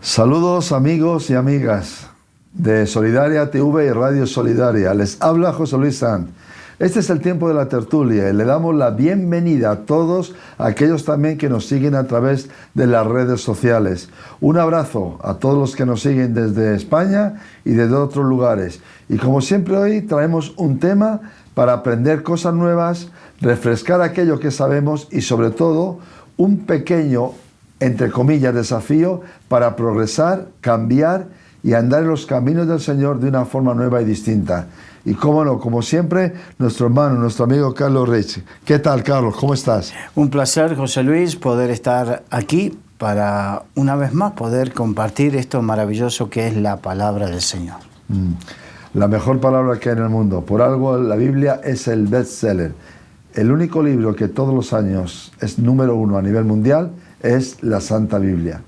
Saludos amigos y amigas de Solidaria TV y Radio Solidaria. Les habla José Luis Sanz. Este es el tiempo de la tertulia y le damos la bienvenida a todos aquellos también que nos siguen a través de las redes sociales. Un abrazo a todos los que nos siguen desde España y desde otros lugares. Y como siempre hoy traemos un tema para aprender cosas nuevas, refrescar aquello que sabemos y sobre todo un pequeño, entre comillas, desafío para progresar, cambiar y andar en los caminos del Señor de una forma nueva y distinta. Y cómo no, como siempre, nuestro hermano, nuestro amigo Carlos Reyes. ¿Qué tal, Carlos? ¿Cómo estás? Un placer, José Luis, poder estar aquí para, una vez más, poder compartir esto maravilloso que es la palabra del Señor. La mejor palabra que hay en el mundo. Por algo la Biblia es el bestseller. El único libro que todos los años es número 1 a nivel mundial es la Santa Biblia.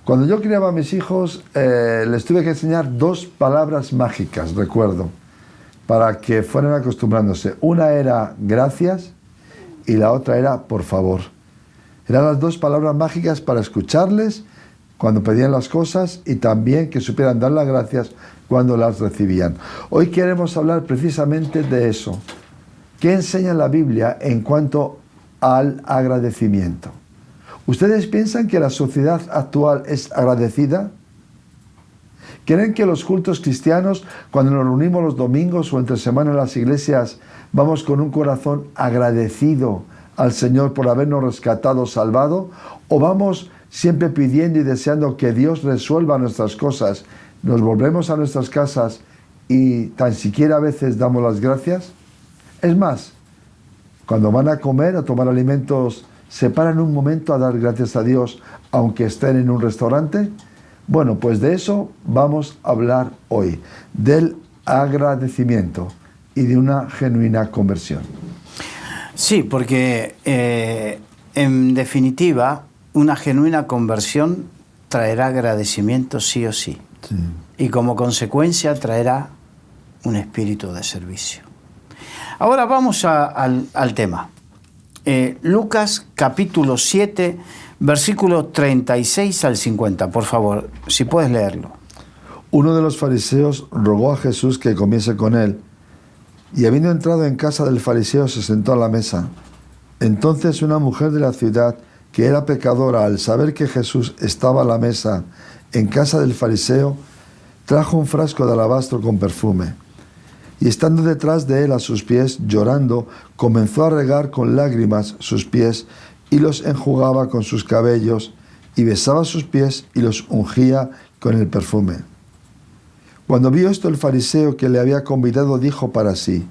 Cuando yo criaba a mis hijos, les tuve que enseñar 2 palabras mágicas, recuerdo, para que fueran acostumbrándose. Una era gracias y la otra era por favor. Eran las 2 palabras mágicas para escucharles cuando pedían las cosas y también que supieran dar las gracias cuando las recibían. Hoy queremos hablar precisamente de eso. ¿Qué enseña la Biblia en cuanto al agradecimiento? ¿Ustedes piensan que la sociedad actual es agradecida? ¿Creen que los cultos cristianos, cuando nos reunimos los domingos o entre semana en las iglesias, vamos con un corazón agradecido al Señor por habernos rescatado, salvado? ¿O vamos siempre pidiendo y deseando que Dios resuelva nuestras cosas? Nos volvemos a nuestras casas y tan siquiera a veces damos las gracias. Es más, cuando van a comer o tomar alimentos, ¿se paran un momento a dar gracias a Dios aunque estén en un restaurante? Bueno, pues de eso vamos a hablar hoy, del agradecimiento y de una genuina conversión. Sí, porque en definitiva, una genuina conversión traerá agradecimiento sí o sí. Sí. Y como consecuencia traerá un espíritu de servicio. Ahora vamos al tema. Lucas capítulo 7, versículos 36 al 50. Por favor, si puedes leerlo. Uno de los fariseos rogó a Jesús que comiese con él, y habiendo entrado en casa del fariseo se sentó a la mesa. Entonces una mujer de la ciudad, que era pecadora, al saber que Jesús estaba a la mesa en casa del fariseo, trajo un frasco de alabastro con perfume. Y estando detrás de él a sus pies, llorando, comenzó a regar con lágrimas sus pies y los enjugaba con sus cabellos y besaba sus pies y los ungía con el perfume. Cuando vio esto el fariseo que le había convidado, dijo para sí: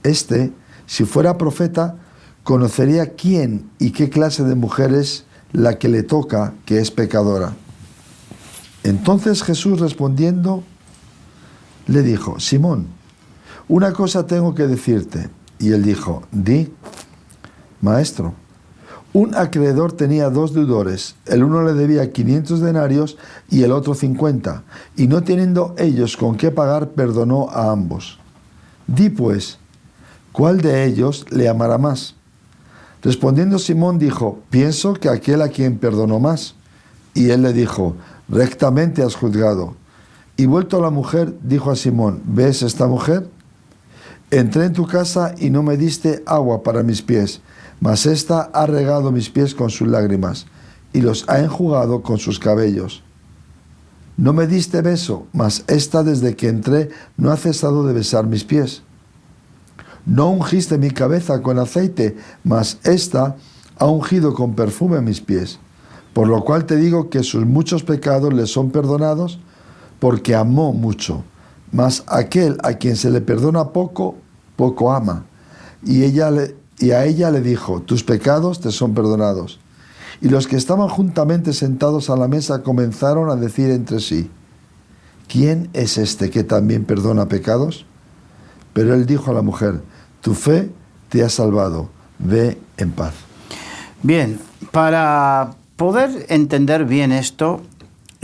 Este, si fuera profeta, conocería quién y qué clase de mujer es la que le toca, que es pecadora. Entonces Jesús respondiendo le dijo: Simón, una cosa tengo que decirte. Y él dijo: Di. Maestro, un acreedor tenía 2 deudores. El uno le debía 500 denarios y el otro 50. Y no teniendo ellos con qué pagar, perdonó a ambos. Di pues, ¿cuál de ellos le amará más? Respondiendo Simón dijo: Pienso que aquel a quien perdonó más. Y él le dijo: Rectamente has juzgado. Y vuelto a la mujer, dijo a Simón: ¿Ves esta mujer? Entré en tu casa y no me diste agua para mis pies, mas ésta ha regado mis pies con sus lágrimas y los ha enjugado con sus cabellos. No me diste beso, mas ésta desde que entré no ha cesado de besar mis pies. No ungiste mi cabeza con aceite, mas ésta ha ungido con perfume mis pies. Por lo cual te digo que sus muchos pecados le son perdonados, porque amó mucho. Mas aquel a quien se le perdona poco, poco ama. Y a ella le dijo: tus pecados te son perdonados. Y los que estaban juntamente sentados a la mesa comenzaron a decir entre sí: ¿quién es este que también perdona pecados? Pero él dijo a la mujer: tu fe te ha salvado, ve en paz. Bien, para poder entender bien esto,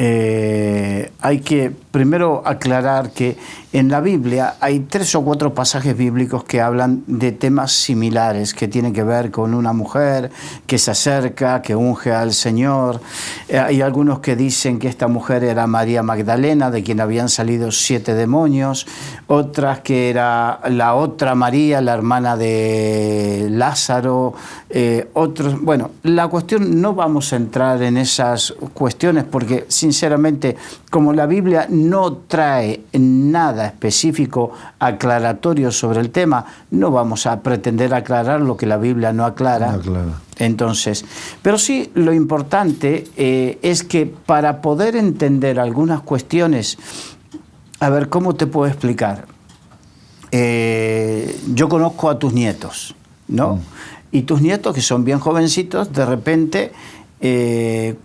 hay que primero aclarar que en la Biblia hay 3 o 4 pasajes bíblicos que hablan de temas similares, que tienen que ver con una mujer que se acerca, que unge al Señor. Hay algunos que dicen que esta mujer era María Magdalena, de quien habían salido 7 demonios, otras que era la otra María, la hermana de Lázaro, otros. Bueno, la cuestión, no vamos a entrar en esas cuestiones porque sinceramente, como la Biblia no trae nada específico aclaratorio sobre el tema, no vamos a pretender aclarar lo que la Biblia no aclara. Entonces, pero sí, lo importante es que para poder entender algunas cuestiones, a ver, ¿cómo te puedo explicar? Yo conozco a tus nietos, ¿no? Y tus nietos, que son bien jovencitos, de repente,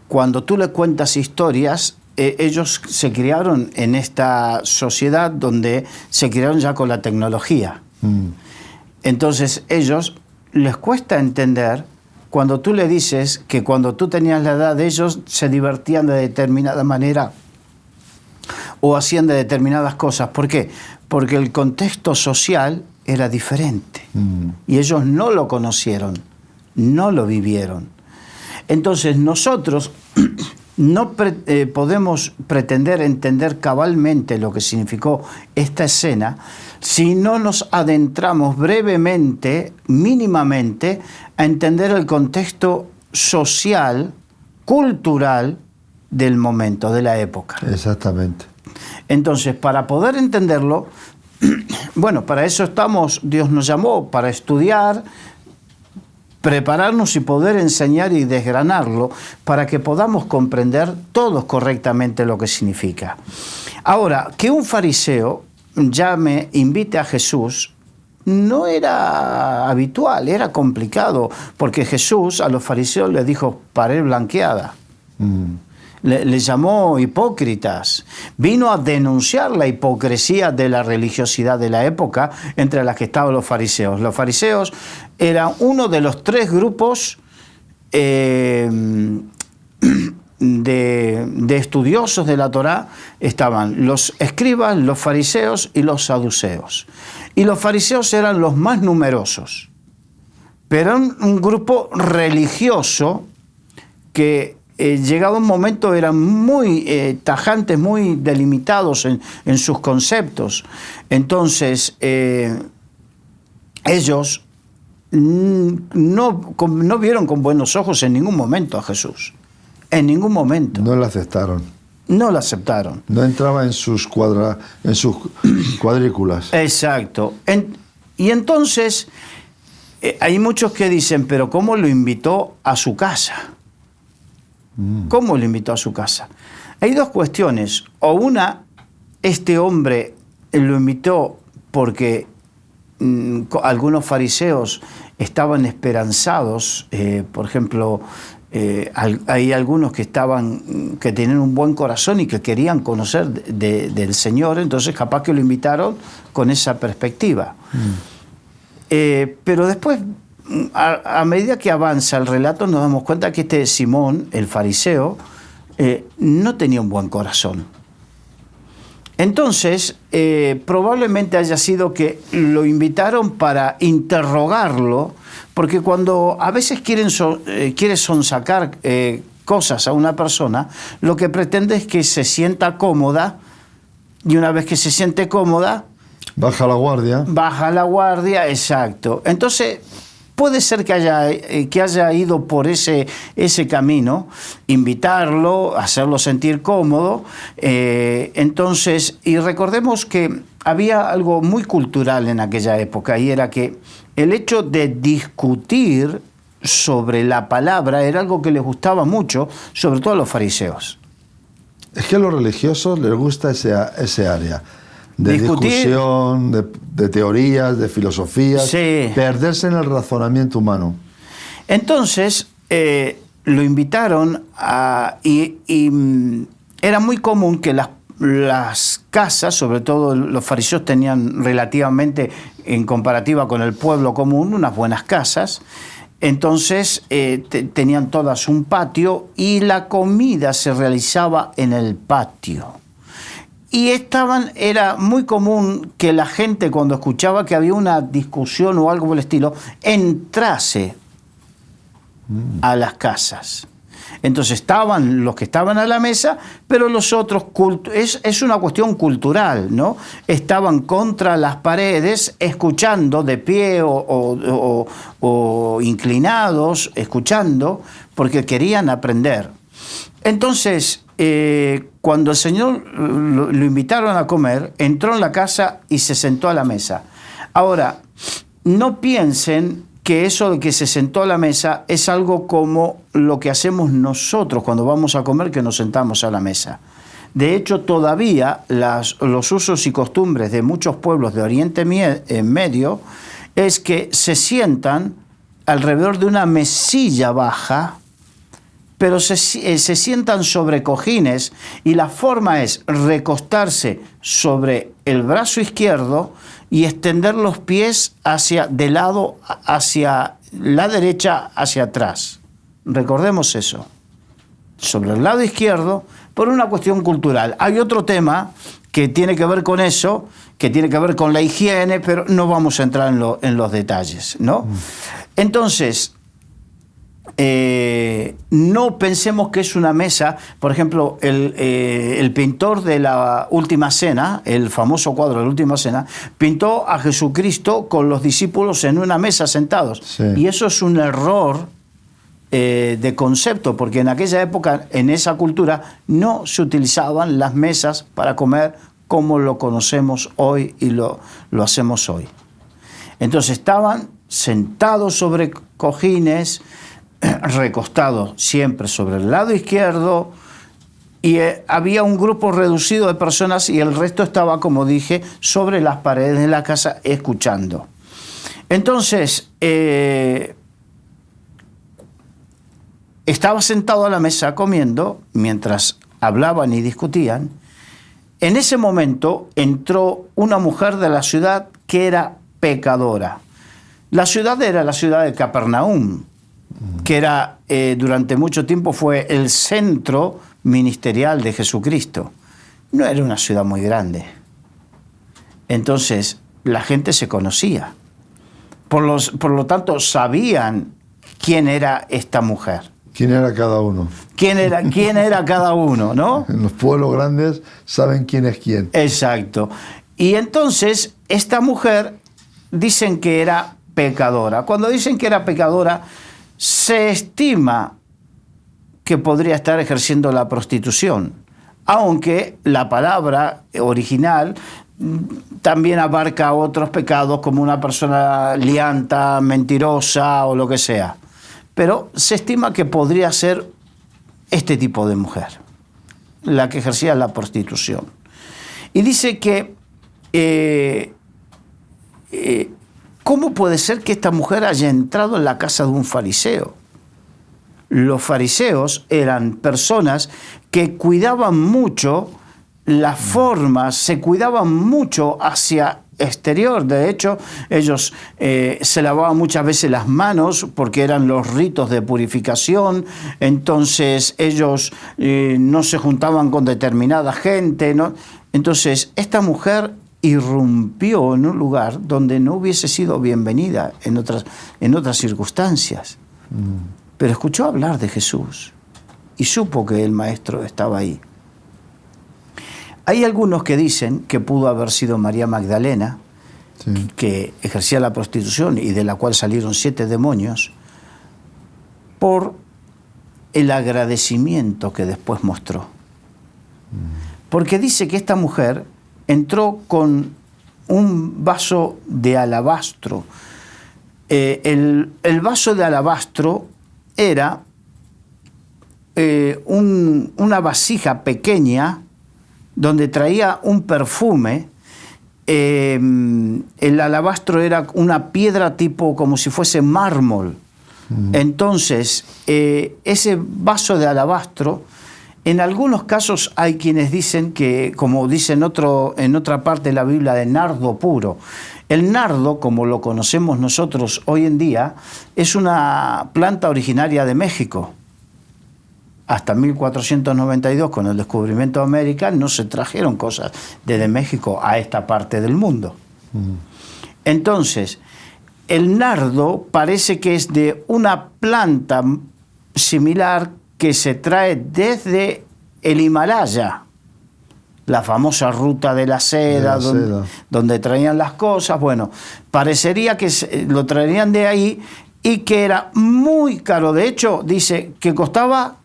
cuando tú les cuentas historias, ellos se criaron en esta sociedad donde se criaron ya con la tecnología. Entonces, ellos les cuesta entender cuando tú le dices que cuando tú tenías la edad de ellos se divertían de determinada manera o hacían de determinadas cosas. ¿Por qué? Porque el contexto social era diferente y ellos no lo conocieron, no lo vivieron. Entonces nosotros no podemos pretender entender cabalmente lo que significó esta escena si no nos adentramos brevemente, mínimamente, a entender el contexto social, cultural del momento, de la época. Exactamente. Entonces, para poder entenderlo, bueno, para eso estamos, Dios nos llamó, para estudiar, prepararnos y poder enseñar y desgranarlo para que podamos comprender todos correctamente lo que significa. Ahora, que un fariseo llame, invite a Jesús, no era habitual, era complicado, porque Jesús a los fariseos les dijo pared blanqueada. Les llamó hipócritas. Vino a denunciar la hipocresía de la religiosidad de la época entre las que estaban los fariseos. Los fariseos eran uno de los 3 grupos de estudiosos de la Torá. Estaban los escribas, los fariseos y los saduceos. Y los fariseos eran los más numerosos. Pero eran un grupo religioso que llegado un momento eran muy tajantes, muy delimitados en sus conceptos. Entonces, ellos no vieron con buenos ojos en ningún momento a Jesús. En ningún momento. No lo aceptaron. No lo aceptaron. No entraba en sus cuadrículas. Exacto. Y entonces, hay muchos que dicen, pero ¿cómo lo invitó a su casa? ¿Cómo lo invitó a su casa? Hay 2 cuestiones. O una, este hombre lo invitó porque algunos fariseos estaban esperanzados. Por ejemplo, hay algunos que tenían un buen corazón y que querían conocer del Señor. Entonces capaz que lo invitaron con esa perspectiva. Pero después, a medida que avanza el relato, nos damos cuenta que este Simón, el fariseo, no tenía un buen corazón. Entonces, probablemente haya sido que lo invitaron para interrogarlo, porque cuando a veces quiere sonsacar cosas a una persona, lo que pretende es que se sienta cómoda, y una vez que se siente cómoda, baja la guardia. Baja la guardia, exacto. Entonces, puede ser que haya ido por ese camino, invitarlo, hacerlo sentir cómodo. Entonces, y recordemos que había algo muy cultural en aquella época, y era que el hecho de discutir sobre la palabra era algo que les gustaba mucho, sobre todo a los fariseos. Es que a los religiosos les gusta ese área. De discusión, de teorías, de filosofías, sí. Perderse en el razonamiento humano. Entonces, lo invitaron y era muy común que las casas, sobre todo los fariseos tenían relativamente, en comparativa con el pueblo común, unas buenas casas, Entonces tenían todas un patio y la comida se realizaba en el patio. Y era muy común que la gente, cuando escuchaba que había una discusión o algo por el estilo, entrase a las casas. Entonces estaban los que estaban a la mesa, pero los otros, es una cuestión cultural, ¿no? Estaban contra las paredes, escuchando de pie o inclinados, escuchando, porque querían aprender. Entonces, cuando el Señor lo invitaron a comer, entró en la casa y se sentó a la mesa. Ahora, no piensen que eso de que se sentó a la mesa es algo como lo que hacemos nosotros cuando vamos a comer, que nos sentamos a la mesa. De hecho, todavía los usos y costumbres de muchos pueblos de Oriente Medio es que se sientan alrededor de una mesilla baja, pero se sientan sobre cojines, y la forma es recostarse sobre el brazo izquierdo y extender los pies de lado hacia la derecha, hacia atrás. Recordemos eso. Sobre el lado izquierdo, por una cuestión cultural. Hay otro tema que tiene que ver con eso, que tiene que ver con la higiene, pero no vamos a entrar en los detalles, ¿no? Entonces, no pensemos que es una mesa. Por ejemplo, el pintor de la Última Cena, el famoso cuadro de la Última Cena, pintó a Jesucristo con los discípulos en una mesa sentados. Sí. Y eso es un error de concepto, porque en aquella época, en esa cultura, no se utilizaban las mesas para comer como lo conocemos hoy y lo hacemos hoy. Entonces estaban sentados sobre cojines, recostados siempre sobre el lado izquierdo, y había un grupo reducido de personas y el resto estaba, como dije, sobre las paredes de la casa escuchando. Entonces, estaba sentado a la mesa comiendo mientras hablaban y discutían. En ese momento entró una mujer de la ciudad que era pecadora. La ciudad era la ciudad de Capernaum, que era durante mucho tiempo fue el centro ministerial de Jesucristo. No era una ciudad muy grande. Entonces, la gente se conocía. Por lo tanto, sabían quién era esta mujer. ¿Quién era cada uno? ¿Quién era cada uno, no? En los pueblos grandes saben quién es quién. Exacto. Y entonces, esta mujer dicen que era pecadora. Cuando dicen que era pecadora, se estima que podría estar ejerciendo la prostitución, aunque la palabra original también abarca otros pecados, como una persona lianta, mentirosa o lo que sea. Pero se estima que podría ser este tipo de mujer, la que ejercía la prostitución. Y dice que ¿cómo puede ser que esta mujer haya entrado en la casa de un fariseo? Los fariseos eran personas que cuidaban mucho las formas, se cuidaban mucho hacia exterior. De hecho, ellos se lavaban muchas veces las manos porque eran los ritos de purificación. Entonces ellos no se juntaban con determinada gente, ¿no? Entonces esta mujer irrumpió en un lugar donde no hubiese sido bienvenida en otras circunstancias. Pero escuchó hablar de Jesús y supo que el maestro estaba ahí. Hay algunos que dicen que pudo haber sido María Magdalena, sí, que ejercía la prostitución y de la cual salieron 7 demonios, por el agradecimiento que después mostró. Porque dice que esta mujer entró con un vaso de alabastro. El vaso de alabastro era una vasija pequeña donde traía un perfume. El alabastro era una piedra tipo como si fuese mármol. Entonces, ese vaso de alabastro En algunos casos hay quienes dicen que, como dice en otra parte de la Biblia, de nardo puro. El nardo, como lo conocemos nosotros hoy en día, es una planta originaria de México. Hasta 1492, con el descubrimiento de América, no se trajeron cosas desde México a esta parte del mundo. Entonces, el nardo parece que es de una planta similar que se trae desde el Himalaya, la famosa ruta de la seda, donde traían las cosas. Bueno, parecería que lo traerían de ahí y que era muy caro. De hecho, dice que costaba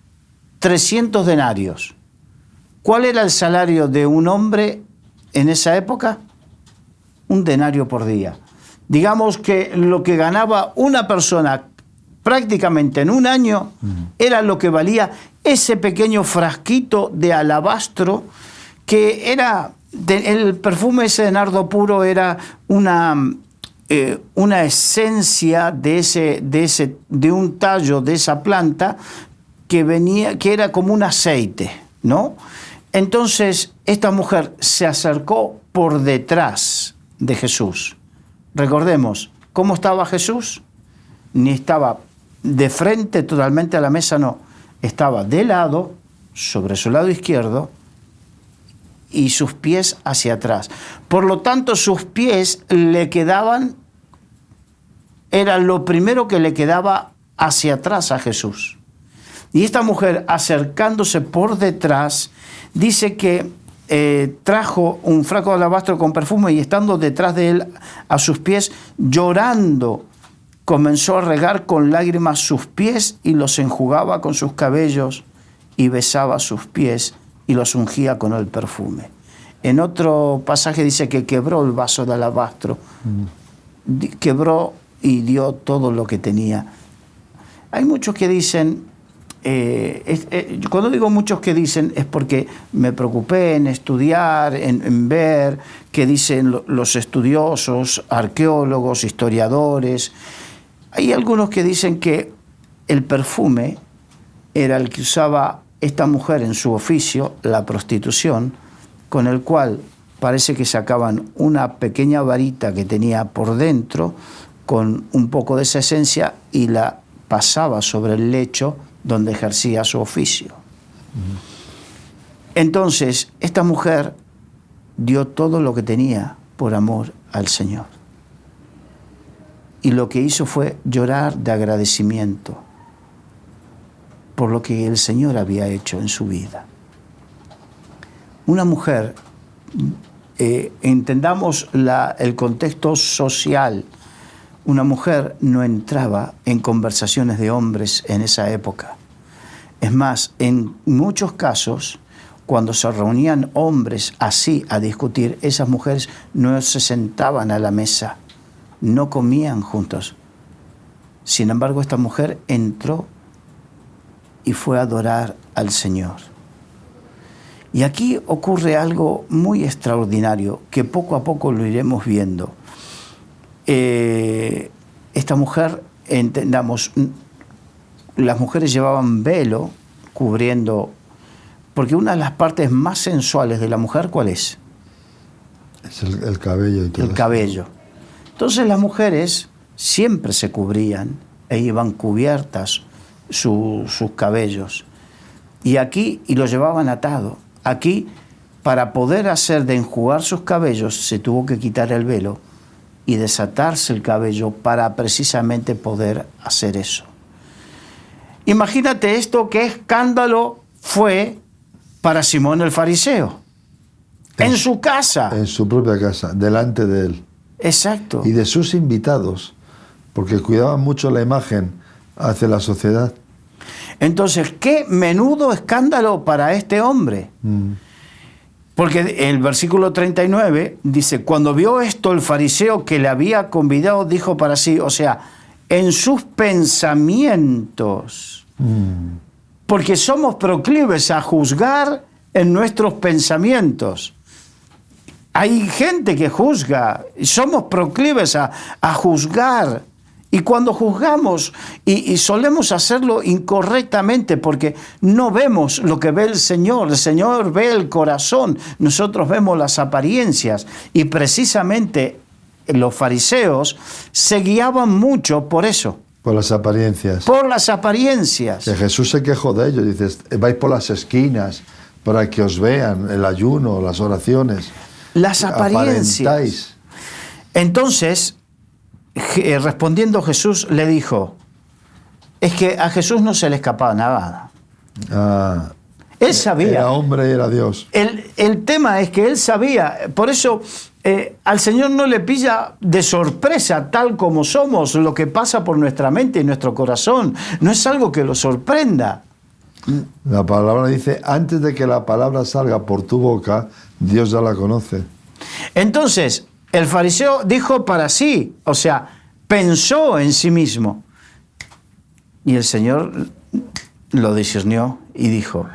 300 denarios. ¿Cuál era el salario de un hombre en esa época? 1 denario por día. Digamos que lo que ganaba una persona prácticamente en un año era lo que valía ese pequeño frasquito de alabastro, que era, el perfume ese de nardo puro era una esencia de un tallo de esa planta que era como un aceite, ¿no? Entonces esta mujer se acercó por detrás de Jesús. Recordemos, ¿cómo estaba Jesús? Ni estaba de frente totalmente a la mesa, no. Estaba de lado, sobre su lado izquierdo, y sus pies hacia atrás. Por lo tanto, sus pies le quedaban, era lo primero que le quedaba hacia atrás a Jesús. Y esta mujer, acercándose por detrás, dice que trajo un frasco de alabastro con perfume y estando detrás de él a sus pies, llorando, comenzó a regar con lágrimas sus pies y los enjugaba con sus cabellos y besaba sus pies y los ungía con el perfume. En otro pasaje dice que quebró el vaso de alabastro, quebró y dio todo lo que tenía. Hay muchos que dicen, cuando digo muchos que dicen es porque me preocupé en estudiar, en ver qué dicen los estudiosos, arqueólogos, historiadores. Hay algunos que dicen que el perfume era el que usaba esta mujer en su oficio, la prostitución, con el cual parece que sacaban una pequeña varita que tenía por dentro con un poco de esa esencia y la pasaba sobre el lecho donde ejercía su oficio. Entonces, esta mujer dio todo lo que tenía por amor al Señor. Y lo que hizo fue llorar de agradecimiento por lo que el Señor había hecho en su vida. Una mujer, entendamos el contexto social, una mujer no entraba en conversaciones de hombres en esa época. Es más, en muchos casos, cuando se reunían hombres así a discutir, esas mujeres no se sentaban a la mesa, no comían juntos. Sin embargo, esta mujer entró y fue a adorar al Señor. Y aquí ocurre algo muy extraordinario, que poco a poco lo iremos viendo. Esta mujer, entendamos, las mujeres llevaban velo cubriendo, porque una de las partes más sensuales de la mujer, ¿cuál es? Es el cabello y todo el cabello. Entonces las mujeres siempre se cubrían e iban cubiertas sus cabellos. Y lo llevaban atado. Aquí, para poder hacer de enjugar sus cabellos, se tuvo que quitar el velo y desatarse el cabello para precisamente poder hacer eso. Imagínate esto, qué escándalo fue para Simón el fariseo. En su casa. En su propia casa, delante de él. Exacto. Y de sus invitados, porque cuidaban mucho la imagen hacia la sociedad. Entonces, qué menudo escándalo para este hombre. Porque el versículo 39 dice, cuando vio esto el fariseo que le había convidado, dijo para sí, o sea, en sus pensamientos, porque somos proclives a juzgar en nuestros pensamientos. Hay gente que juzga, somos proclives a juzgar Y cuando juzgamos y solemos hacerlo incorrectamente porque no vemos lo que ve el Señor ve el corazón, nosotros vemos las apariencias y precisamente los fariseos se guiaban mucho por eso. Por las apariencias. Por las apariencias. Que Jesús se quejó de ellos, dice, vais por las esquinas para que os vean el ayuno, las oraciones. Las apariencias. Aparentáis. Entonces, respondiendo Jesús le dijo, es que a Jesús no se le escapaba nada. Él sabía. Era hombre y era Dios. El tema es que él sabía, por eso al Señor no le pilla de sorpresa tal como somos lo que pasa por nuestra mente y nuestro corazón. No es algo que lo sorprenda. La palabra dice, antes de que la palabra salga por tu boca, Dios ya la conoce. Entonces, el fariseo dijo para sí, o sea, pensó en sí mismo. Y el Señor lo discernió y dijo,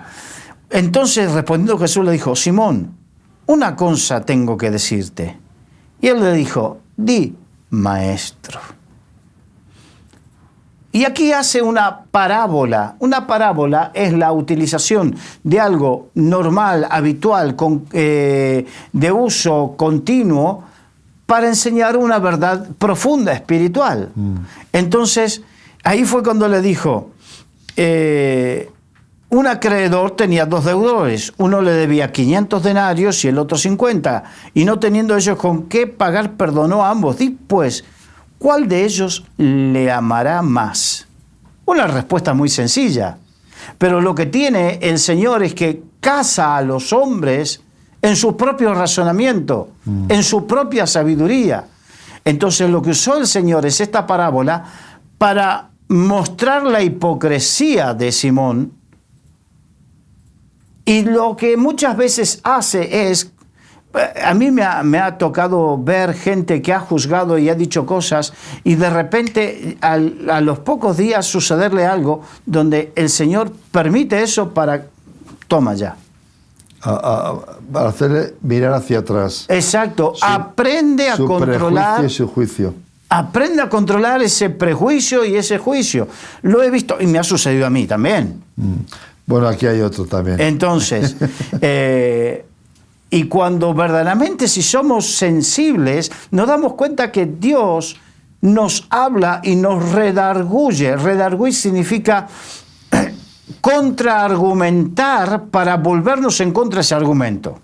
entonces respondiendo Jesús le dijo, Simón, una cosa tengo que decirte. Y él le dijo, di, maestro. Y aquí hace una parábola. Una parábola es la utilización de algo normal, habitual, de uso continuo, para enseñar una verdad profunda, espiritual. Entonces, ahí fue cuando le dijo, un acreedor tenía 2 deudores, uno le debía 500 denarios y el otro 50, y no teniendo ellos con qué pagar, perdonó a ambos. Di pues, ¿cuál de ellos le amará más? Una respuesta muy sencilla, pero lo que tiene el Señor es que casa a los hombres en su propio razonamiento, en su propia sabiduría. Entonces lo que usó el Señor es esta parábola para mostrar la hipocresía de Simón, y lo que muchas veces hace es, a mí me ha tocado ver gente que ha juzgado y ha dicho cosas y de repente a los pocos días sucederle algo donde el Señor permite eso para, toma ya. Para hacerle mirar hacia atrás. Exacto, aprende a controlar. Prejuicio y su juicio. Aprende a controlar ese prejuicio y ese juicio. Lo he visto y me ha sucedido a mí también. Bueno, aquí hay otro también. Entonces, y cuando verdaderamente si somos sensibles, nos damos cuenta que Dios nos habla y nos redarguye. Redarguir significa contraargumentar para volvernos en contra de ese argumento.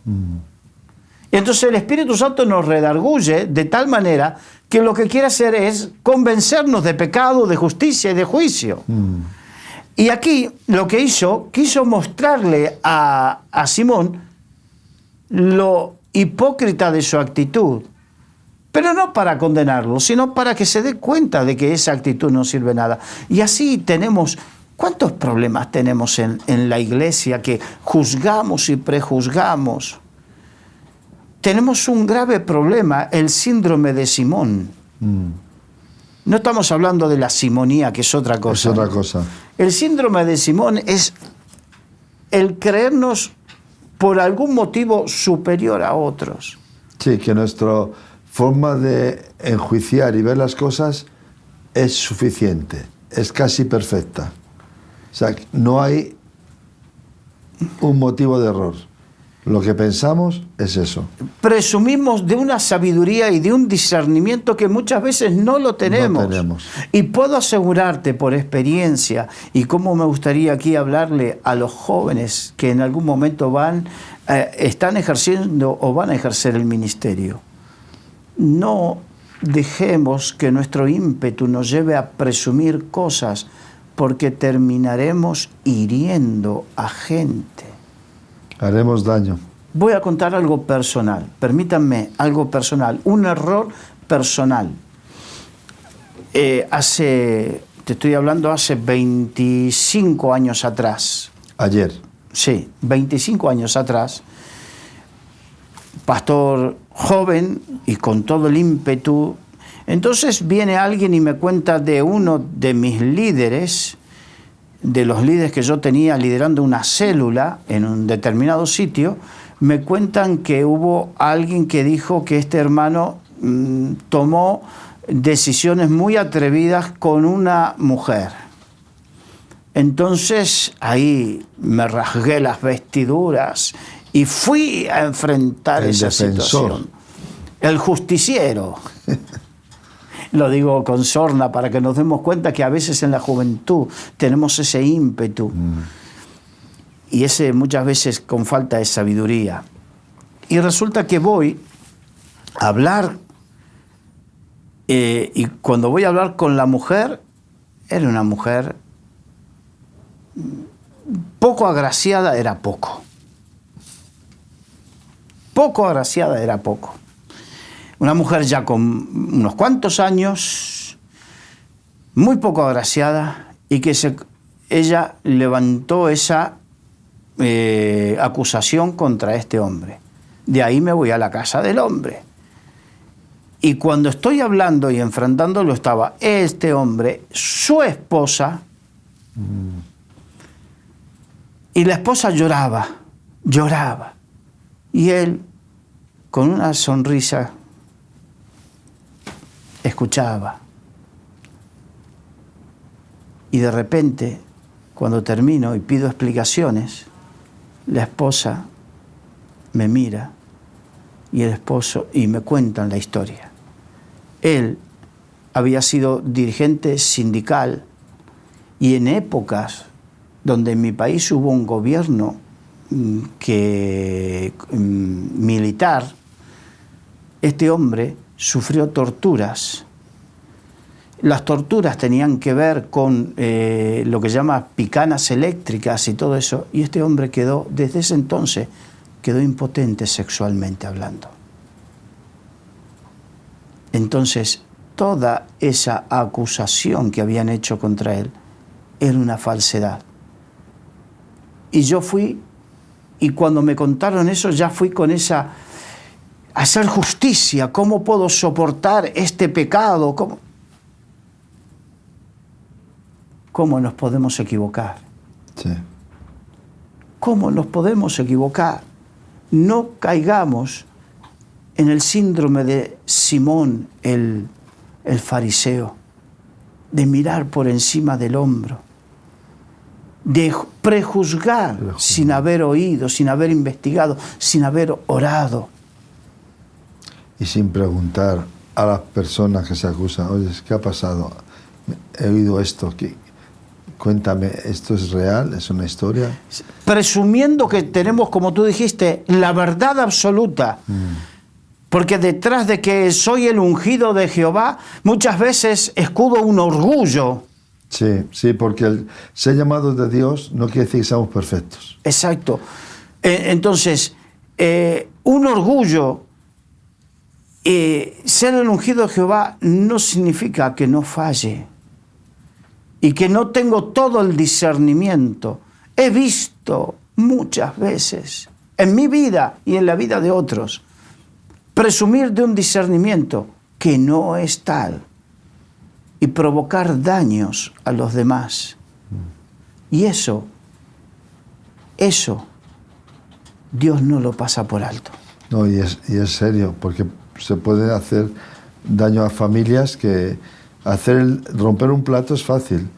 Y entonces el Espíritu Santo nos redarguye de tal manera que lo que quiere hacer es convencernos de pecado, de justicia y de juicio. Y aquí lo que quiso mostrarle a Simón lo hipócrita de su actitud, pero no para condenarlo, sino para que se dé cuenta de que esa actitud no sirve nada. Y así tenemos, ¿cuántos problemas tenemos en la iglesia que juzgamos y prejuzgamos? Tenemos un grave problema, el síndrome de Simón. No estamos hablando de la simonía, que es otra cosa. Es otra cosa. El síndrome de Simón es el creernos por algún motivo superior a otros. Sí, que nuestra forma de enjuiciar y ver las cosas es suficiente, es casi perfecta. O sea, no hay un motivo de error. Lo que pensamos es eso. Presumimos de una sabiduría y de un discernimiento que muchas veces no lo tenemos. No tenemos. Y puedo asegurarte por experiencia, y cómo me gustaría aquí hablarle a los jóvenes que en algún momento están ejerciendo o van a ejercer el ministerio. No dejemos que nuestro ímpetu nos lleve a presumir cosas, porque terminaremos hiriendo a gente. Haremos daño. Voy a contar algo personal, permítanme algo personal, un error personal. Te estoy hablando hace 25 años atrás. Ayer. Sí, 25 años atrás, pastor joven y con todo el ímpetu. Entonces viene alguien y me cuenta de uno de mis líderes, de los líderes que yo tenía liderando una célula en un determinado sitio. Me cuentan que hubo alguien que dijo que este hermano tomó decisiones muy atrevidas con una mujer. Entonces ahí me rasgué las vestiduras y fui a enfrentar esa situación. El justiciero. Lo digo con sorna para que nos demos cuenta que a veces en la juventud tenemos ese ímpetu y ese muchas veces con falta de sabiduría. Y resulta que voy a hablar y cuando voy a hablar con la mujer, era una mujer poco agraciada, era poco. Poco agraciada era poco. Una mujer ya con unos cuantos años, muy poco agraciada, y que ella levantó esa acusación contra este hombre. De ahí me voy a la casa del hombre. Y cuando estoy hablando y enfrentándolo estaba este hombre, su esposa, y la esposa lloraba. Y él, con una sonrisa, escuchaba. Y de repente, cuando termino y pido explicaciones, la esposa me mira y el esposo y me cuentan la historia. Él había sido dirigente sindical y en épocas donde en mi país hubo un gobierno militar, este hombre sufrió torturas. Las torturas tenían que ver con lo que se llama picanas eléctricas y todo eso, y este hombre desde ese entonces, quedó impotente sexualmente hablando. Entonces, toda esa acusación que habían hecho contra él era una falsedad. Y yo fui, y cuando me contaron eso, ya fui con esa, hacer justicia. ¿Cómo puedo soportar este pecado? ¿Cómo nos podemos equivocar? Sí. ¿Cómo nos podemos equivocar? No caigamos en el síndrome de Simón, el fariseo, de mirar por encima del hombro, de prejuzgar sin haber oído, sin haber investigado, sin haber orado. Y sin preguntar a las personas que se acusan, oye, ¿qué ha pasado? He oído esto, cuéntame, ¿esto es real? ¿Es una historia? Presumiendo que tenemos, como tú dijiste, la verdad absoluta. Porque detrás de que soy el ungido de Jehová, muchas veces escudo un orgullo. Sí, porque el ser llamado de Dios no quiere decir que seamos perfectos. Exacto. Entonces, un orgullo, ser el ungido de Jehová no significa que no falle y que no tengo todo el discernimiento. He visto muchas veces en mi vida y en la vida de otros presumir de un discernimiento que no es tal y provocar daños a los demás. Y eso Dios no lo pasa por alto. No, y es serio, porque se puede hacer daño a familias que romper un plato es fácil,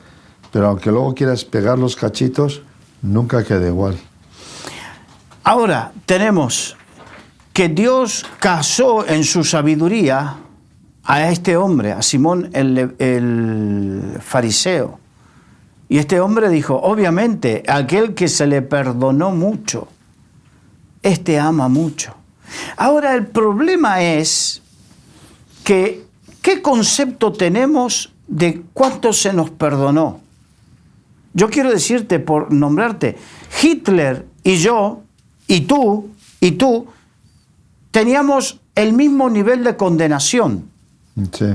pero aunque luego quieras pegar los cachitos, nunca queda igual. Ahora tenemos que Dios casó en su sabiduría a este hombre, a Simón el fariseo. Y este hombre dijo, obviamente, aquel que se le perdonó mucho, este ama mucho. Ahora el problema es que, ¿qué concepto tenemos de cuánto se nos perdonó? Yo quiero decirte, por nombrarte, Hitler y yo, y tú, teníamos el mismo nivel de condenación. Sí.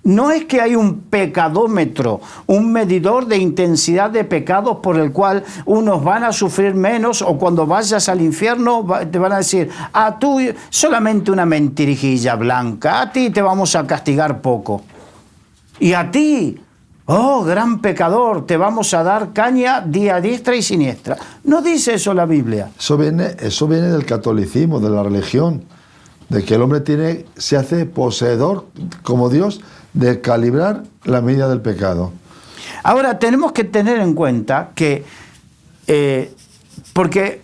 No es que hay un pecadómetro, un medidor de intensidad de pecados por el cual unos van a sufrir menos o cuando vayas al infierno te van a decir, tú solamente una mentirijilla blanca, a ti te vamos a castigar poco. Y a ti, oh gran pecador, te vamos a dar caña a diestra y siniestra. No dice eso la Biblia. Eso viene del catolicismo, de la religión. de que el hombre se hace poseedor, como Dios, de calibrar la medida del pecado. Ahora, tenemos que tener en cuenta que, porque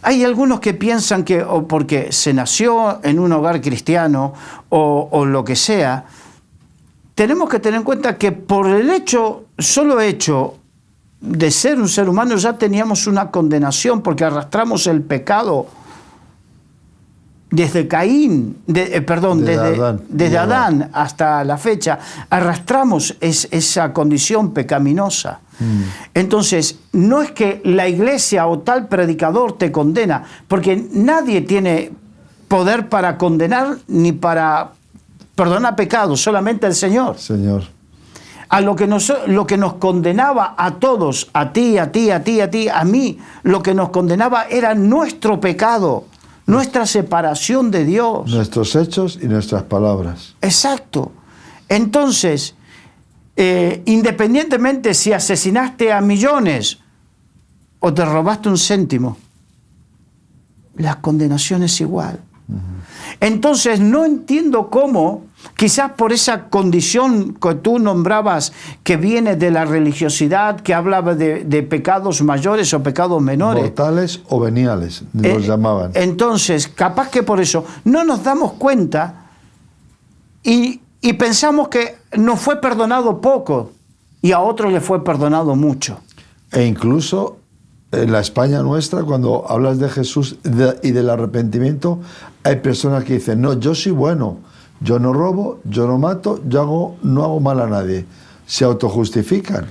hay algunos que piensan que o porque se nació en un hogar cristiano o lo que sea, tenemos que tener en cuenta que por el solo hecho de ser un ser humano ya teníamos una condenación porque arrastramos el pecado desde Caín, desde Adán hasta la fecha, arrastramos esa condición pecaminosa. Entonces, no es que la iglesia o tal predicador te condena, porque nadie tiene poder para condenar ni para perdonar pecados, solamente el Señor. A lo que nos condenaba a todos, a ti, a mí, lo que nos condenaba era nuestro pecado, nuestra separación de Dios. Nuestros hechos y nuestras palabras. Exacto. Entonces, independientemente si asesinaste a millones o te robaste un céntimo, la condenación es igual. Entonces, no entiendo cómo, quizás por esa condición que tú nombrabas que viene de la religiosidad, que hablaba de pecados mayores o pecados menores. Mortales o veniales, los llamaban. Entonces, capaz que por eso no nos damos cuenta y pensamos que nos fue perdonado poco y a otros le fue perdonado mucho. E incluso en la España nuestra, cuando hablas de Jesús y del arrepentimiento, hay personas que dicen, no, yo soy bueno, yo no robo, yo no mato, no hago mal a nadie. Se autojustifican.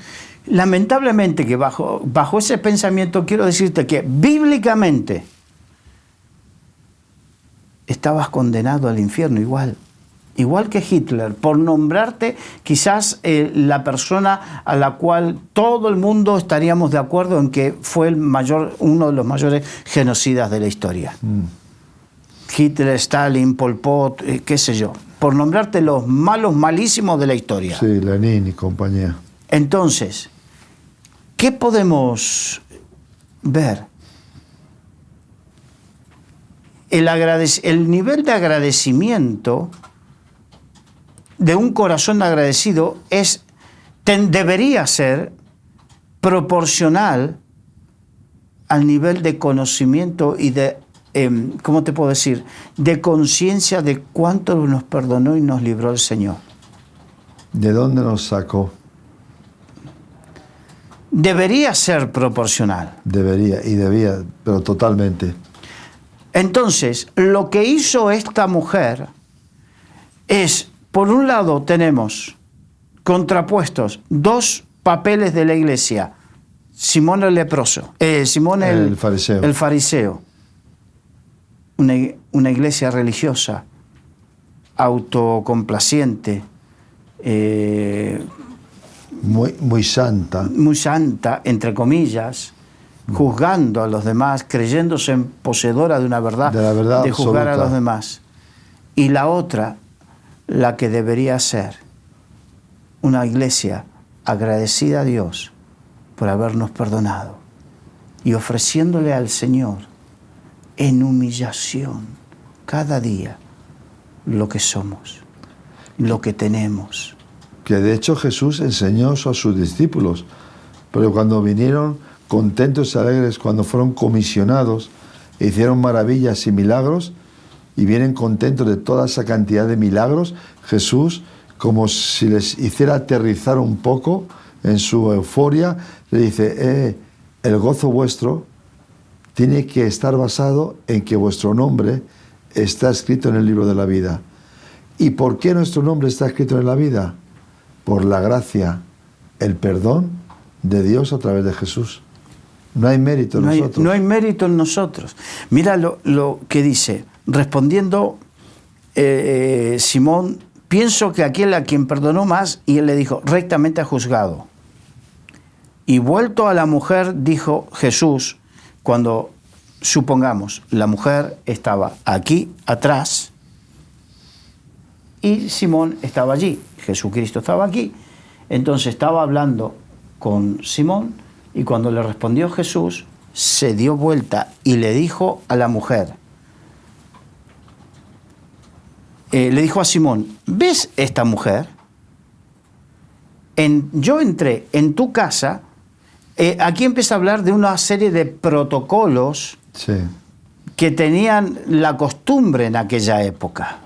Lamentablemente que bajo ese pensamiento quiero decirte que bíblicamente estabas condenado al infierno igual que Hitler, por nombrarte quizás la persona a la cual todo el mundo estaríamos de acuerdo en que fue uno de los mayores genocidas de la historia. Hitler, Stalin, Pol Pot, qué sé yo, por nombrarte los malos malísimos de la historia. Sí, Lenin y compañía. Entonces, ¿qué podemos ver? El nivel de agradecimiento de un corazón agradecido debería ser proporcional al nivel de conocimiento y de, ¿cómo te puedo decir?, de conciencia de cuánto nos perdonó y nos libró el Señor. ¿De dónde nos sacó? Debería ser proporcional. Debería y debía, pero totalmente. Entonces, lo que hizo esta mujer es, por un lado tenemos contrapuestos dos papeles de la iglesia, Simón el leproso, Simón el fariseo, una iglesia religiosa, autocomplaciente, muy santa, entre comillas, juzgando a los demás, creyéndose poseedora de una verdad, de juzgar absoluta a los demás. Y la otra, la que debería ser una iglesia agradecida a Dios por habernos perdonado y ofreciéndole al Señor en humillación cada día lo que somos, lo que tenemos. Que de hecho Jesús enseñó eso a sus discípulos, pero cuando vinieron contentos y alegres, cuando fueron comisionados, hicieron maravillas y milagros, y vienen contentos de toda esa cantidad de milagros, Jesús, como si les hiciera aterrizar un poco en su euforia, le dice, el gozo vuestro tiene que estar basado en que vuestro nombre está escrito en el libro de la vida. ¿Y por qué nuestro nombre está escrito en la vida? Por la gracia, el perdón de Dios a través de Jesús. No hay mérito en nosotros. No hay mérito en nosotros. Mira lo que dice. Respondiendo Simón, pienso que aquel a quien perdonó más, y él le dijo, rectamente ha juzgado. Y vuelto a la mujer, dijo Jesús, cuando, supongamos, la mujer estaba aquí atrás y Simón estaba allí, Jesucristo estaba aquí, entonces estaba hablando con Simón y cuando le respondió Jesús, se dio vuelta y le dijo a la mujer, le dijo a Simón, ¿ves esta mujer? Yo entré en tu casa. Aquí empieza a hablar de una serie de protocolos que tenían la costumbre en aquella época.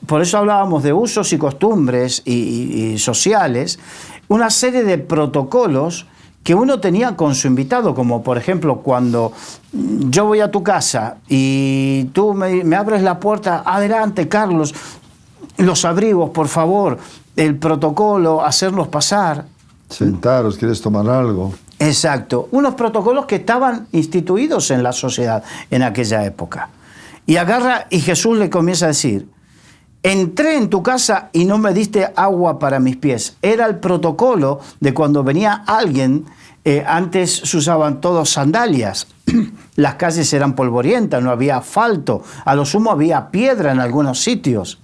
Por eso hablábamos de usos y costumbres y sociales, una serie de protocolos que uno tenía con su invitado, como por ejemplo cuando yo voy a tu casa y tú me abres la puerta, adelante Carlos, los abrigos por favor, el protocolo, hacerlos pasar. Sentaros, ¿quieres tomar algo? Exacto, unos protocolos que estaban instituidos en la sociedad en aquella época. Y Jesús le comienza a decir, entré en tu casa y no me diste agua para mis pies. Era el protocolo de cuando venía alguien, antes se usaban todos sandalias, las calles eran polvorientas, no había asfalto, a lo sumo había piedra en algunos sitios,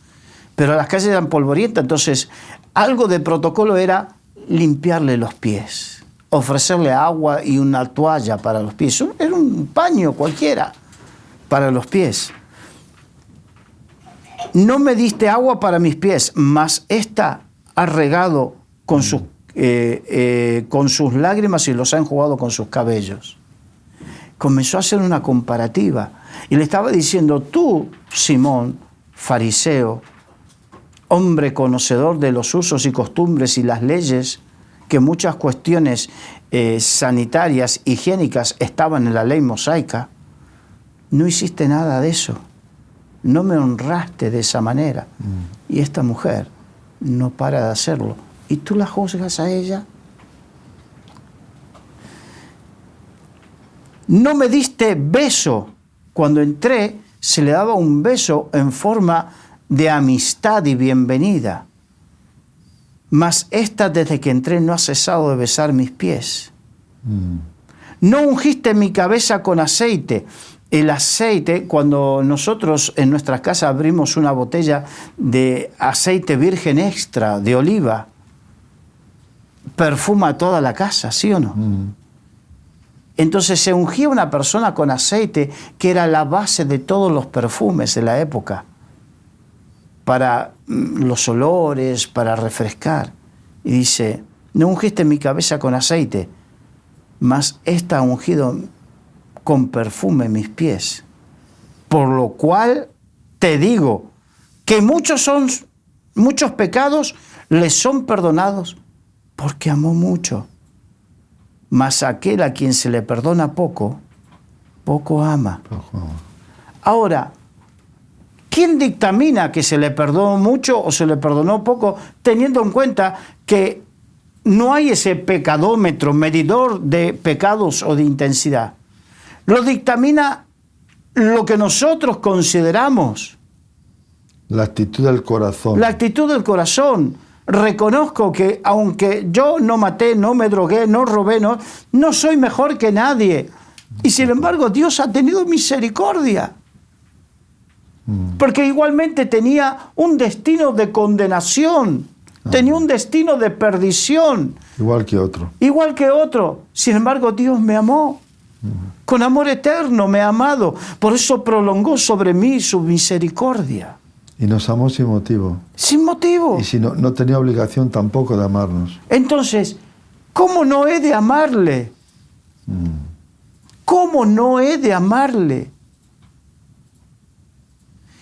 pero las calles eran polvorientas, entonces algo de protocolo era limpiarle los pies, ofrecerle agua y una toalla para los pies, era un paño cualquiera para los pies. No me diste agua para mis pies, mas esta ha regado con sus lágrimas y los ha enjugado con sus cabellos. Comenzó a hacer una comparativa y le estaba diciendo, tú, Simón, fariseo, hombre conocedor de los usos y costumbres y las leyes, que muchas cuestiones sanitarias, higiénicas estaban en la ley mosaica, no hiciste nada de eso. No me honraste de esa manera. Y esta mujer no para de hacerlo. ¿Y tú la juzgas a ella? No me diste beso. Cuando entré, se le daba un beso en forma de amistad y bienvenida. Mas esta, desde que entré, no ha cesado de besar mis pies. No ungiste mi cabeza con aceite. El aceite, cuando nosotros en nuestras casas abrimos una botella de aceite virgen extra de oliva, perfuma toda la casa, ¿sí o no? Entonces se ungía una persona con aceite, que era la base de todos los perfumes de la época, para los olores, para refrescar. Y dice, no ungiste mi cabeza con aceite, mas esta ha ungido con perfume mis pies. Por lo cual te digo que muchos pecados les son perdonados porque amó mucho. Mas aquel a quien se le perdona poco, poco ama. Ahora, ¿quién dictamina que se le perdonó mucho o se le perdonó poco, teniendo en cuenta que no hay ese pecadómetro, medidor de pecados o de intensidad? Lo dictamina lo que nosotros consideramos. La actitud del corazón. La actitud del corazón. Reconozco que aunque yo no maté, no me drogué, no robé, no soy mejor que nadie. Y sin embargo Dios ha tenido misericordia. Porque igualmente tenía un destino de condenación. Tenía un destino de perdición. Igual que otro. Igual que otro. Sin embargo Dios me amó. Con amor eterno me ha amado. Por eso prolongó sobre mí su misericordia. Y nos amó sin motivo. Sin motivo. Y si no tenía obligación tampoco de amarnos. Entonces, ¿cómo no he de amarle? ¿Cómo no he de amarle?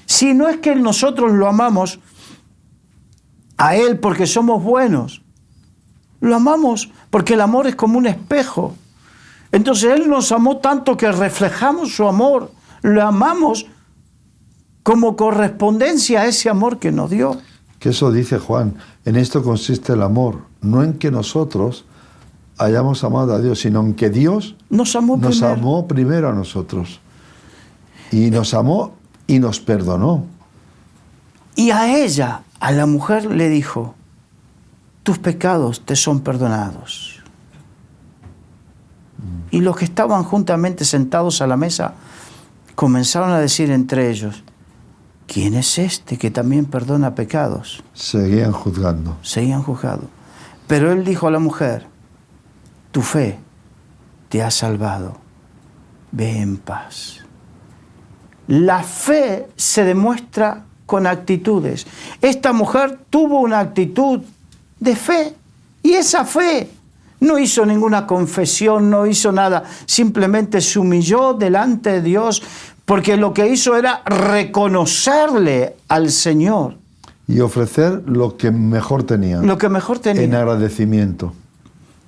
Si no es que nosotros lo amamos a Él porque somos buenos. Lo amamos porque el amor es como un espejo. Entonces Él nos amó tanto que reflejamos su amor. Lo amamos como correspondencia a ese amor que nos dio. Que eso dice Juan, en esto consiste el amor, no en que nosotros hayamos amado a Dios, sino en que Dios nos amó primero a nosotros. Y nos amó y nos perdonó. Y a ella, a la mujer, le dijo, tus pecados te son perdonados. Y los que estaban juntamente sentados a la mesa comenzaron a decir entre ellos, ¿quién es este que también perdona pecados? Seguían juzgando. Seguían juzgando. Pero él dijo a la mujer, tu fe te ha salvado, ve en paz. La fe se demuestra con actitudes. Esta mujer tuvo una actitud de fe, y esa fe no hizo ninguna confesión, no hizo nada, simplemente se humilló delante de Dios, porque lo que hizo era reconocerle al Señor. Y ofrecer lo que mejor tenía. Lo que mejor tenía. En agradecimiento.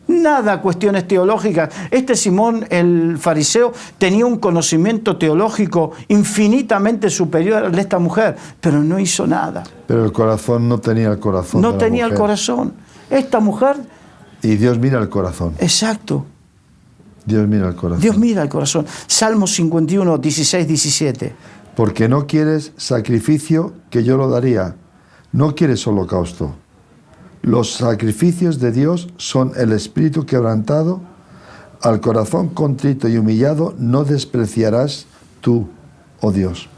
Nada cuestiones teológicas. Este Simón, el fariseo, tenía un conocimiento teológico infinitamente superior al de esta mujer, pero no hizo nada. Pero el corazón no tenía el corazón. No de la tenía mujer. el corazón. Esta mujer... Y Dios mira el corazón. Exacto. Dios mira el corazón. Dios mira el corazón. Salmo 51, 16, 17. Porque no quieres sacrificio, que yo lo daría. No quieres holocausto. Los sacrificios de Dios son el espíritu quebrantado. Al corazón contrito y humillado no despreciarás tú, oh Dios.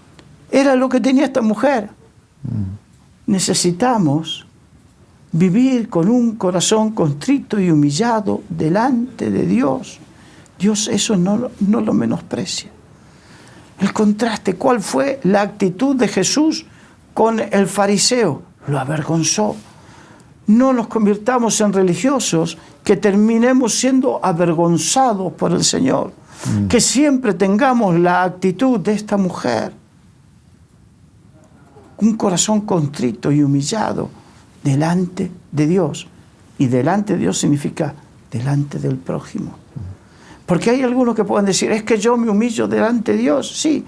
Era lo que tenía esta mujer. Necesitamos vivir con un corazón contrito y humillado delante de Dios. Dios eso no lo menosprecia. El contraste, ¿cuál fue la actitud de Jesús con el fariseo? Lo avergonzó. No nos convirtamos en religiosos que terminemos siendo avergonzados por el Señor. Que siempre tengamos la actitud de esta mujer. Un corazón contrito y humillado delante de Dios. Y delante de Dios significa delante del prójimo. Porque hay algunos que pueden decir, es que yo me humillo delante de Dios. Sí,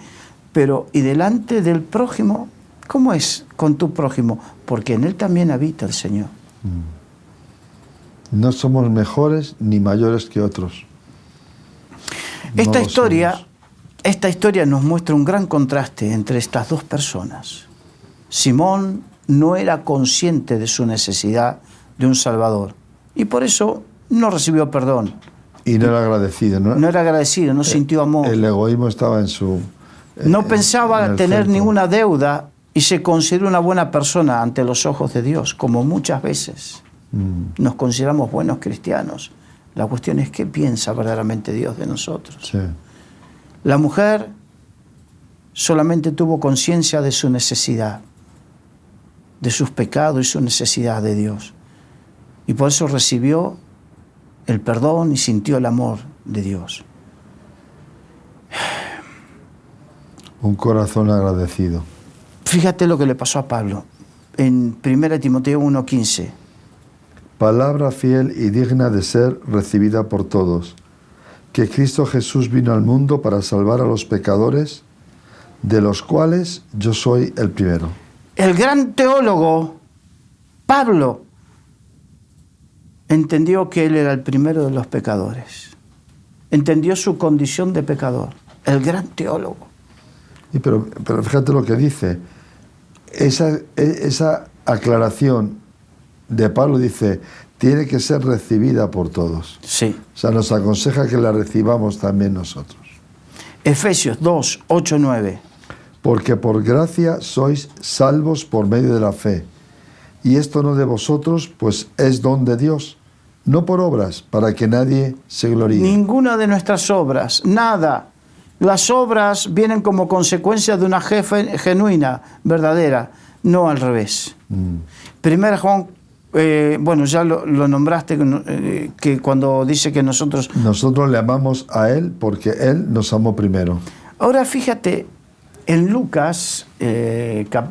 pero ¿y delante del prójimo? ¿Cómo es con tu prójimo? Porque en él también habita el Señor. No somos mejores ni mayores que otros. Esta historia nos muestra un gran contraste entre estas dos personas. Simón no era consciente de su necesidad de un Salvador y por eso no recibió perdón. Y no era agradecido, ¿no? No era agradecido, no sintió amor. El egoísmo estaba en su... No pensaba tener centro. ninguna deuda y se consideró una buena persona ante los ojos de Dios, como muchas veces nos consideramos buenos cristianos. La cuestión es qué piensa verdaderamente Dios de nosotros. Sí. La mujer solamente tuvo conciencia de su necesidad, de sus pecados y su necesidad de Dios. Y por eso recibió el perdón y sintió el amor de Dios. Un corazón agradecido. Fíjate lo que le pasó a Pablo en 1 Timoteo 1:15. Palabra fiel y digna de ser recibida por todos, que Cristo Jesús vino al mundo para salvar a los pecadores, de los cuales yo soy el primero. El gran teólogo Pablo entendió que él era el primero de los pecadores. Entendió su condición de pecador. El gran teólogo. Pero fíjate lo que dice. Esa aclaración de Pablo dice, tiene que ser recibida por todos. Sí. O sea, nos aconseja que la recibamos también nosotros. Efesios 2, 8, 9. Porque por gracia sois salvos por medio de la fe. Y esto no de vosotros, pues es don de Dios, no por obras, para que nadie se gloríe. Ninguna de nuestras obras, nada. Las obras vienen como consecuencia de una fe genuina, verdadera, no al revés. Primera Juan, bueno, ya lo nombraste, que cuando dice que nosotros le amamos a Él porque Él nos amó primero. Ahora fíjate, en Lucas,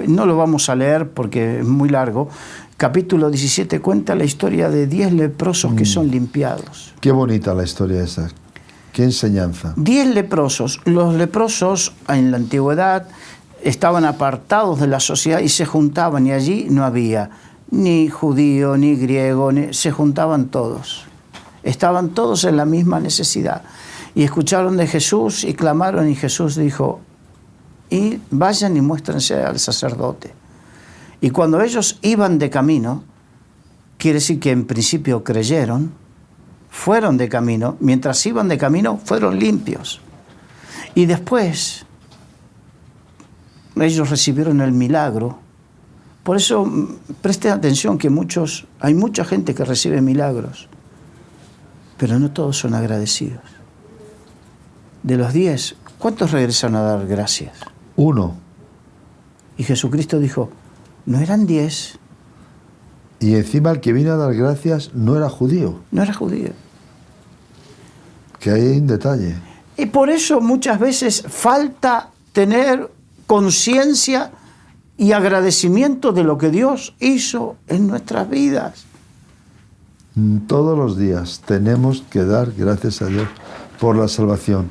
no lo vamos a leer porque es muy largo, capítulo 17 cuenta la historia de 10 leprosos que son limpiados. Qué bonita la historia esa. Qué enseñanza. 10 leprosos. Los leprosos en la antigüedad estaban apartados de la sociedad y se juntaban, y allí no había ni judío, ni griego, se juntaban todos. Estaban todos en la misma necesidad. Y escucharon de Jesús y clamaron, y Jesús dijo, y vayan y muéstrense al sacerdote. Y cuando ellos iban de camino, quiere decir que en principio creyeron, fueron de camino, mientras iban de camino fueron limpios. Y después ellos recibieron el milagro. Por eso presten atención que hay mucha gente que recibe milagros, pero no todos son agradecidos. De los 10, ¿cuántos regresan a dar gracias? 1. Y Jesucristo dijo, ¿no eran 10? Y encima el que vino a dar gracias no era judío, No era judío. que ahí hay un detalle. Y por eso muchas veces falta tener conciencia y agradecimiento de lo que Dios hizo en nuestras vidas. Todos los días tenemos que dar gracias a Dios por la salvación.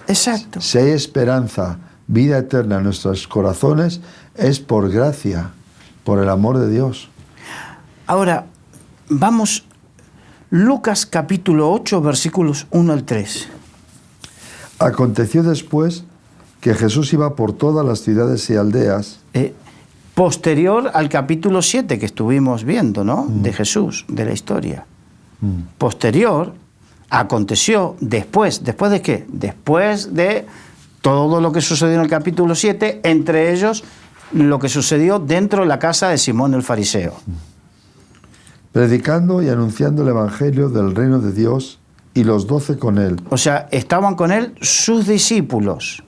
Exacto. Si hay esperanza, vida eterna en nuestros corazones, es por gracia, por el amor de Dios. Ahora, vamos, Lucas capítulo 8, versículos 1 al 3. Aconteció después que Jesús iba por todas las ciudades y aldeas. Posterior al capítulo 7 que estuvimos viendo, ¿no? De Jesús, de la historia. Posterior, aconteció después. ¿Después de qué? Después de todo lo que sucedió en el capítulo 7, entre ellos lo que sucedió dentro de la casa de Simón el fariseo. Predicando y anunciando el evangelio del reino de Dios y los 12 con él. O sea, estaban con él sus discípulos.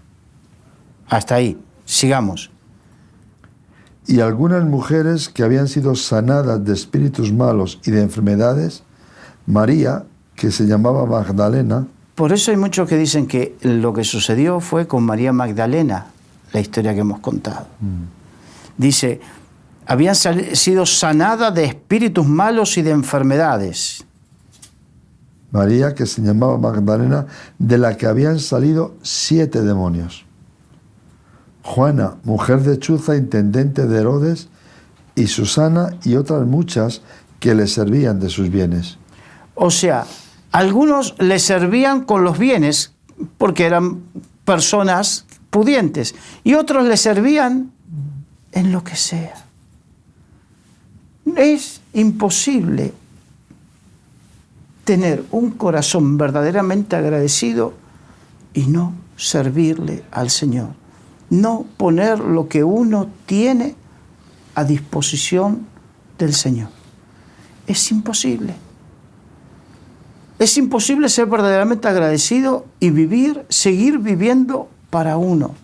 Hasta ahí, sigamos. Y algunas mujeres que habían sido sanadas de espíritus malos y de enfermedades, María, que se llamaba Magdalena. Por eso hay muchos que dicen que lo que sucedió fue con María Magdalena, la historia que hemos contado. Dice, habían sido sanadas de espíritus malos y de enfermedades. María, que se llamaba Magdalena, de la que habían salido 7 demonios. Juana, mujer de Chuza, intendente de Herodes, y Susana y otras muchas que le servían de sus bienes. O sea, algunos le servían con los bienes porque eran personas pudientes y otros le servían en lo que sea. Es imposible tener un corazón verdaderamente agradecido y no servirle al Señor. No poner lo que uno tiene a disposición del Señor. Es imposible. Es imposible ser verdaderamente agradecido y seguir viviendo para uno.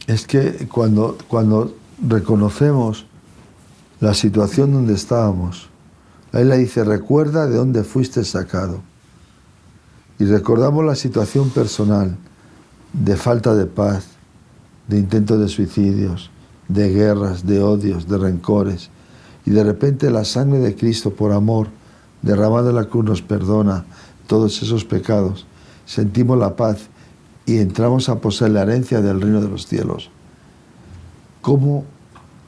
Es que cuando reconocemos la situación donde estábamos, ahí le dice, recuerda de dónde fuiste sacado. Y recordamos la situación personal de falta de paz, de intentos de suicidios, de guerras, de odios, de rencores. Y de repente la sangre de Cristo por amor, derramada en la cruz, nos perdona todos esos pecados. Sentimos la paz y entramos a poseer la herencia del reino de los cielos. ¿Cómo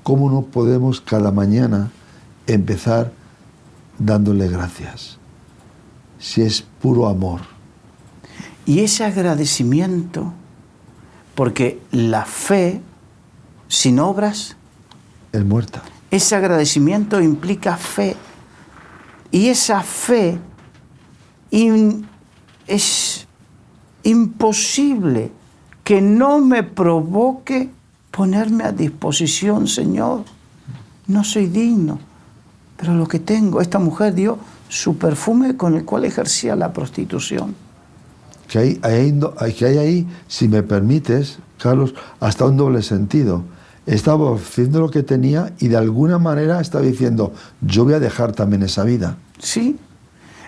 no podemos cada mañana empezar dándole gracias? Si es puro amor. Y ese agradecimiento, porque la fe sin obras es muerta. Ese agradecimiento implica fe. Y esa fe es imposible que no me provoque ponerme a disposición, Señor. No soy digno, pero lo que tengo, esta mujer dio su perfume con el cual ejercía la prostitución. Que hay ahí, si me permites, Carlos, hasta un doble sentido. Estaba haciendo lo que tenía y de alguna manera estaba diciendo, yo voy a dejar también esa vida. Sí.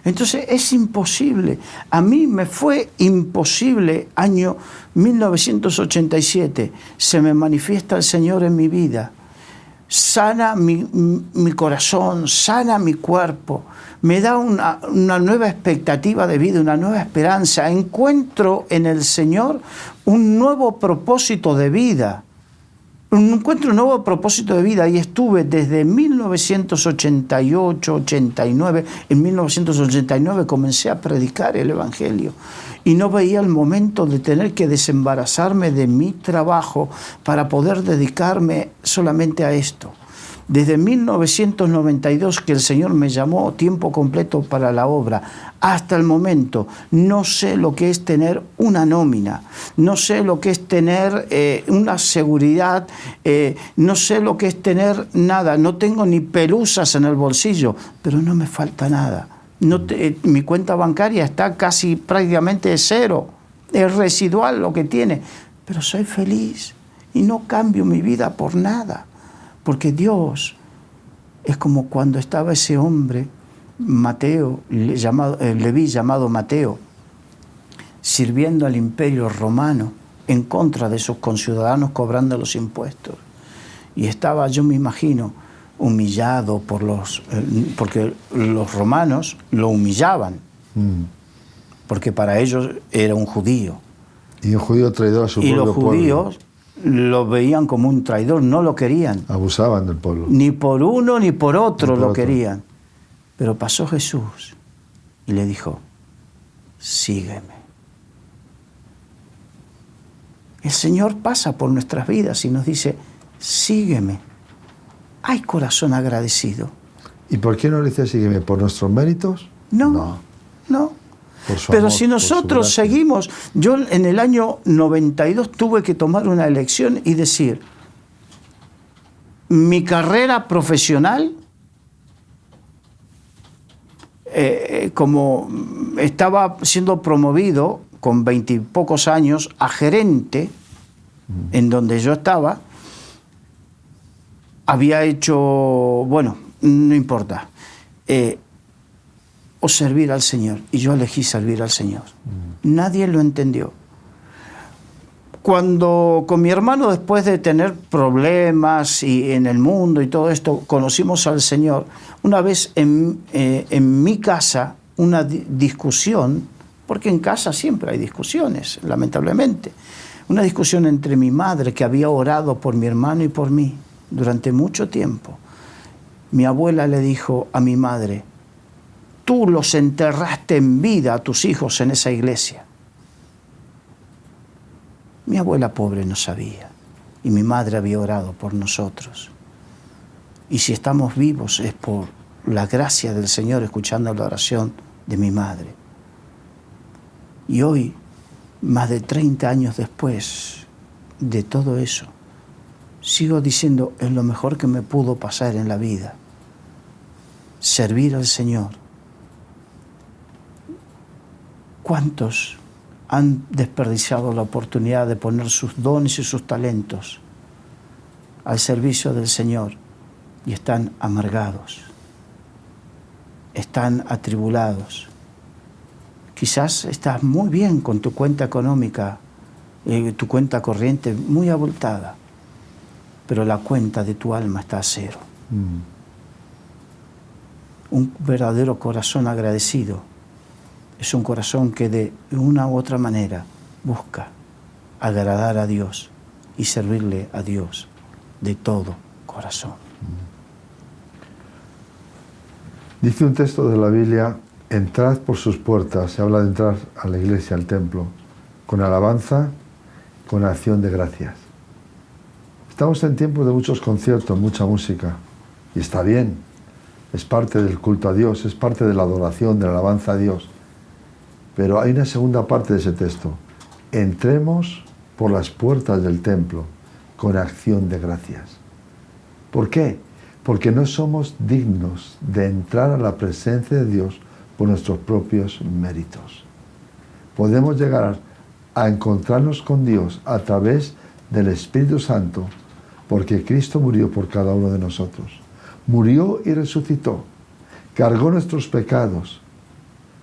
Entonces es imposible. A mí me fue imposible, año 1987, se me manifiesta el Señor en mi vida. Sana mi corazón, sana mi cuerpo, me da una nueva expectativa de vida, una nueva esperanza. Encuentro en el Señor un nuevo propósito de vida. Encuentro un nuevo propósito de vida y estuve desde 1988, 89. En 1989 comencé a predicar el Evangelio y no veía el momento de tener que desembarazarme de mi trabajo para poder dedicarme solamente a esto. Desde 1992 que el Señor me llamó tiempo completo para la obra, hasta el momento no sé lo que es tener una nómina, no sé lo que es tener una seguridad, no sé lo que es tener nada, no tengo ni pelusas en el bolsillo, pero no me falta nada. Mi cuenta bancaria está casi prácticamente cero, es residual lo que tiene, pero soy feliz. y no cambio mi vida por nada, porque Dios es como cuando estaba ese hombre, Mateo, Leví llamado Mateo, sirviendo al imperio romano en contra de sus conciudadanos cobrando los impuestos. Y estaba, yo me imagino, humillado porque los romanos lo humillaban, porque para ellos era un judío. Y un judío traidor a su propio pueblo. Y los judíos lo veían como un traidor, no lo querían. Abusaban del pueblo. Ni por uno ni por otro lo querían. Pero pasó Jesús y le dijo, sígueme. El Señor pasa por nuestras vidas y nos dice, sígueme. ¿Hay corazón agradecido? ¿Y por qué no le dice sígueme? ¿Por nuestros méritos? No. Pero amor, si nosotros seguimos, yo en el año 92 tuve que tomar una elección y decir, mi carrera profesional, como estaba siendo promovido con 20 y pocos años a gerente, en donde yo estaba, había hecho, bueno, no importa, o servir al Señor. Y yo elegí servir al Señor. Nadie lo entendió. Cuando con mi hermano, después de tener problemas y en el mundo y todo esto, conocimos al Señor, una vez en mi casa, una discusión, porque en casa siempre hay discusiones, lamentablemente, una discusión entre mi madre, que había orado por mi hermano y por mí durante mucho tiempo. Mi abuela le dijo a mi madre, tú los enterraste en vida a tus hijos en esa iglesia. Mi abuela pobre no sabía, y mi madre había orado por nosotros. Y si estamos vivos es por la gracia del Señor, escuchando la oración de mi madre. Y hoy, más de 30 años después de todo eso, sigo diciendo, es lo mejor que me pudo pasar en la vida. Servir al Señor. ¿Cuántos han desperdiciado la oportunidad de poner sus dones y sus talentos al servicio del Señor y están amargados, están atribulados? Quizás estás muy bien con tu cuenta económica, tu cuenta corriente muy abultada, pero la cuenta de tu alma está a cero. Un verdadero corazón agradecido es un corazón que de una u otra manera busca agradar a Dios y servirle a Dios de todo corazón. Dice un texto de la Biblia, entrad por sus puertas, se habla de entrar a la iglesia, al templo, con alabanza, con acción de gracias. Estamos en tiempos de muchos conciertos, mucha música, y está bien, es parte del culto a Dios, es parte de la adoración, de la alabanza a Dios. Pero hay una segunda parte de ese texto. Entremos por las puertas del templo con acción de gracias. ¿Por qué? Porque no somos dignos de entrar a la presencia de Dios por nuestros propios méritos. Podemos llegar a encontrarnos con Dios a través del Espíritu Santo, porque Cristo murió por cada uno de nosotros. Murió y resucitó. Cargó nuestros pecados.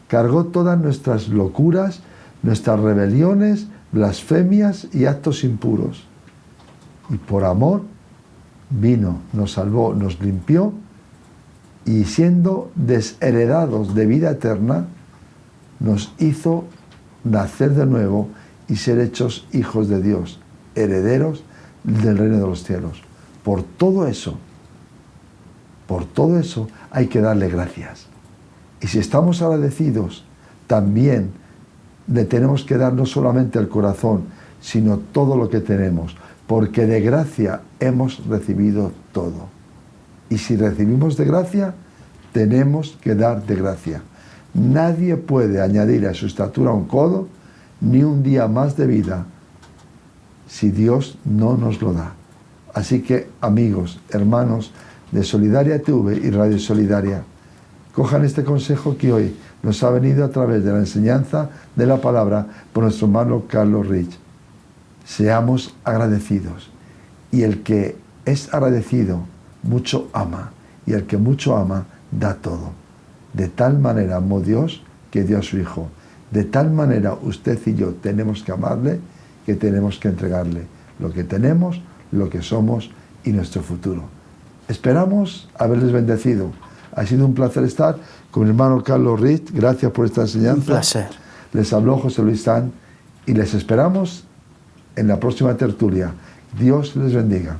Cargó todas nuestras locuras, nuestras rebeliones, blasfemias y actos impuros. Y por amor vino, nos salvó, nos limpió, y siendo desheredados de vida eterna, nos hizo nacer de nuevo y ser hechos hijos de Dios, herederos del reino de los cielos. Por todo eso hay que darle gracias. Y si estamos agradecidos, también le tenemos que dar no solamente el corazón, sino todo lo que tenemos, porque de gracia hemos recibido todo. Y si recibimos de gracia, tenemos que dar de gracia. Nadie puede añadir a su estatura un codo, ni un día más de vida, si Dios no nos lo da. Así que, amigos, hermanos de Solidaria TV y Radio Solidaria, cojan este consejo que hoy nos ha venido a través de la enseñanza de la palabra por nuestro hermano Carlos Rich. Seamos agradecidos Y el que es agradecido, mucho ama. Y el que mucho ama, da todo. De tal manera amó Dios que dio a su Hijo. De tal manera usted y yo tenemos que amarle, que tenemos que entregarle lo que tenemos, lo que somos y nuestro futuro. Esperamos haberles bendecido. Ha sido un placer estar con mi hermano Carlos Riz. Gracias por esta enseñanza. Un placer. Les habló José Luis San y les esperamos en la próxima tertulia. Dios les bendiga.